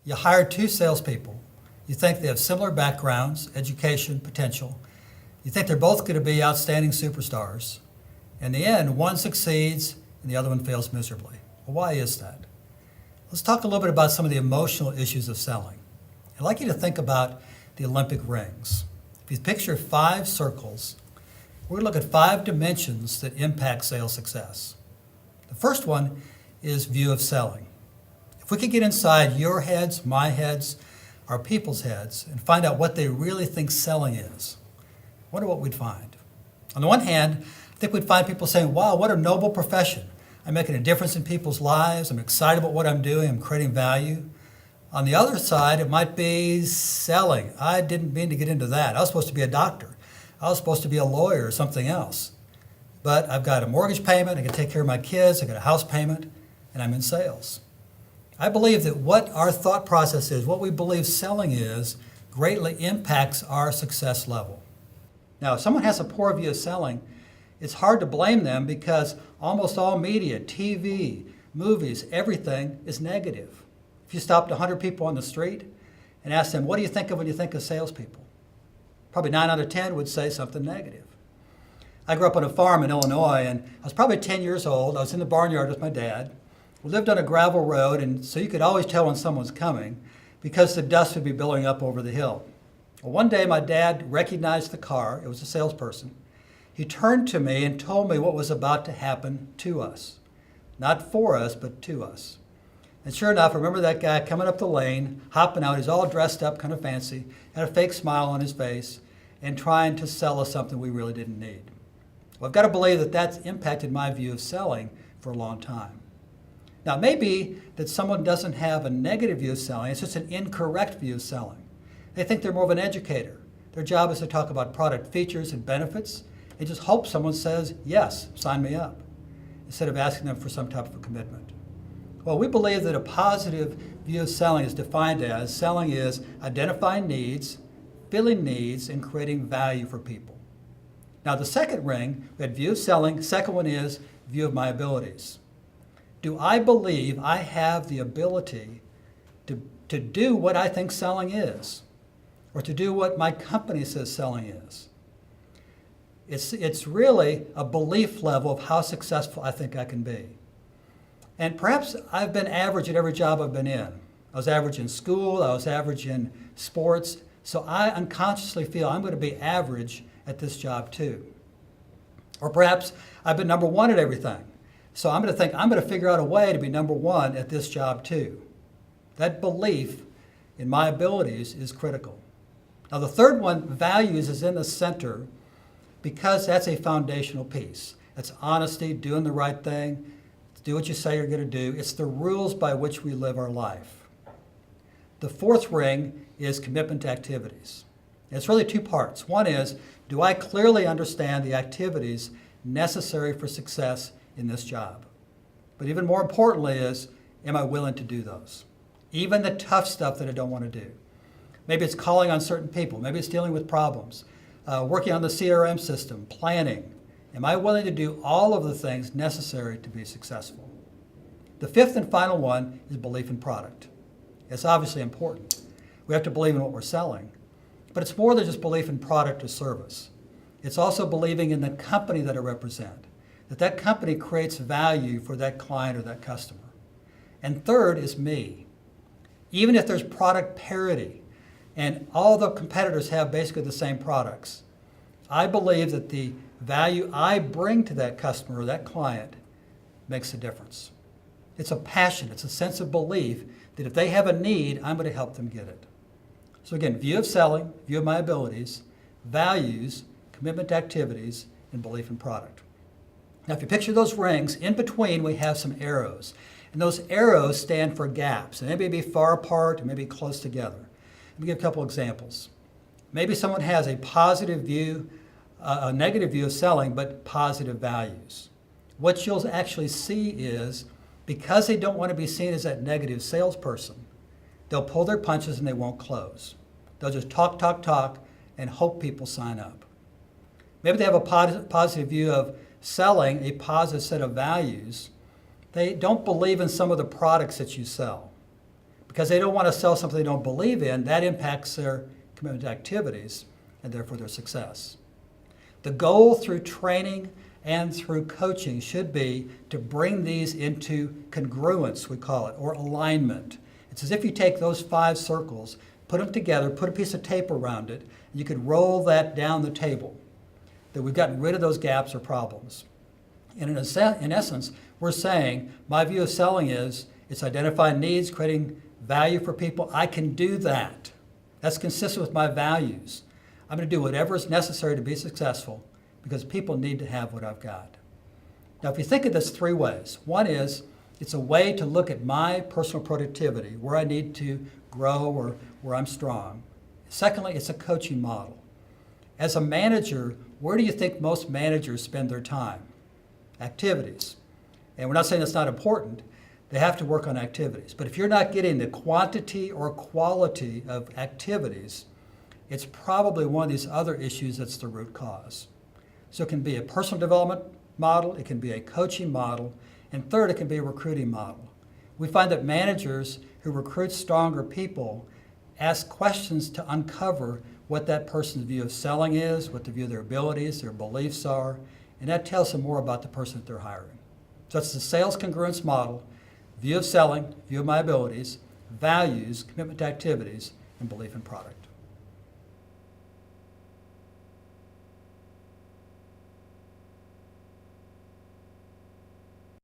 You hire two salespeople. You think they have similar backgrounds, education, potential. You think they're both going to be outstanding superstars. In the end, one succeeds and the other one fails miserably. Well, why is that? Let's talk a little bit about some of the emotional issues of selling. I'd like you to think about the Olympic rings. If you picture 5 circles, we're going to look at 5 dimensions that impact sales success. The first one is view of selling. If we could get inside your heads, my heads, our people's heads, and find out what they really think selling is, I wonder what we'd find. On the one hand, I think we'd find people saying, wow, what a noble profession. I'm making a difference in people's lives. I'm excited about what I'm doing. I'm creating value. On the other side, it might be selling. I didn't mean to get into that. I was supposed to be a doctor. I was supposed to be a lawyer or something else. But I've got a mortgage payment. I can take care of my kids. I've got a house payment, and I'm in sales. I believe that what our thought process is, what we believe selling is, greatly impacts our success level. Now, if someone has a poor view of selling, it's hard to blame them because almost all media, TV, movies, everything is negative. If you stopped 100 people on the street and asked them, what do you think of when you think of salespeople? Probably 9 out of 10 would say something negative. I grew up on a farm in Illinois, and I was probably 10 years old. I was in the barnyard with my dad. We lived on a gravel road, and so you could always tell when someone's coming because the dust would be billowing up over the hill. Well, one day my dad recognized the car. It was a salesperson. He turned to me and told me what was about to happen to us. Not for us, but to us. And sure enough, I remember that guy coming up the lane, hopping out. He's all dressed up, kind of fancy, had a fake smile on his face, and trying to sell us something we really didn't need. Well, I've got to believe that that's impacted my view of selling for a long time. Now, it may be that someone doesn't have a negative view of selling. It's just an incorrect view of selling. They think they're more of an educator. Their job is to talk about product features and benefits and just hope someone says, yes, sign me up, instead of asking them for some type of a commitment. Well, we believe that a positive view of selling is defined as selling is identifying needs, filling needs, and creating value for people. Now, the second ring, we had view of selling. Second one is view of my abilities. Do I believe I have the ability to do what I think selling is, or to do what my company says selling is? It's really a belief level of how successful I think I can be. And perhaps I've been average at every job I've been in. I was average in school, I was average in sports, so I unconsciously feel I'm going to be average at this job too. Or perhaps I've been number one at everything. So I'm going to think I'm going to figure out a way to be number one at this job too. That belief in my abilities is critical. Now the third one, values, is in the center because that's a foundational piece. That's honesty, doing the right thing, do what you say you're going to do. It's the rules by which we live our life. The fourth ring is commitment to activities. It's really 2 parts. One is, do I clearly understand the activities necessary for success in this job? But even more importantly is, am I willing to do those? Even the tough stuff that I don't want to do. Maybe it's calling on certain people. Maybe it's dealing with problems. Working on the CRM system, planning. Am I willing to do all of the things necessary to be successful? The fifth and final one is belief in product. It's obviously important. We have to believe in what we're selling. But it's more than just belief in product or service. It's also believing in the company that I represent, that company creates value for that client or that customer. And third is me. Even if there's product parity and all the competitors have basically the same products, I believe that the value I bring to that customer or that client makes a difference. It's a passion, it's a sense of belief that if they have a need, I'm going to help them get it. So again, view of selling, view of my abilities, values, commitment to activities, and belief in product. Now, if you picture those rings, in between we have some arrows. And those arrows stand for gaps. And they may be far apart or maybe close together. Let me give a couple examples. Maybe someone has a positive view, a negative view of selling, but positive values. What you'll actually see is, because they don't want to be seen as that negative salesperson, they'll pull their punches and they won't close. They'll just talk, and hope people sign up. Maybe they have a positive view of selling, a positive set of values. They don't believe in some of the products that you sell, Because they don't want to sell something they don't believe in, that impacts their commitment to activities and therefore their success. The goal through training and through coaching should be to bring these into congruence, we call it, or alignment. It's as if you take those 5 circles, put them together, put a piece of tape around it, and you could roll that down the table, that we've gotten rid of those gaps or problems. And in essence, we're saying my view of selling is it's identifying needs, creating value for people. I can do that. That's consistent with my values. I'm going to do whatever is necessary to be successful because people need to have what I've got. Now, if you think of this 3 ways, one is it's a way to look at my personal productivity, where I need to grow or where I'm strong. Secondly, it's a coaching model. As a manager, where do you think most managers spend their time? Activities. And we're not saying that's not important. They have to work on activities. But if you're not getting the quantity or quality of activities, it's probably one of these other issues that's the root cause. So it can be a personal development model, it can be a coaching model, and third, it can be a recruiting model. We find that managers who recruit stronger people ask questions to uncover what that person's view of selling is, what the view of their abilities, their beliefs are, and that tells them more about the person that they're hiring. So it's the sales congruence model: view of selling, view of my abilities, values, commitment to activities, and belief in product.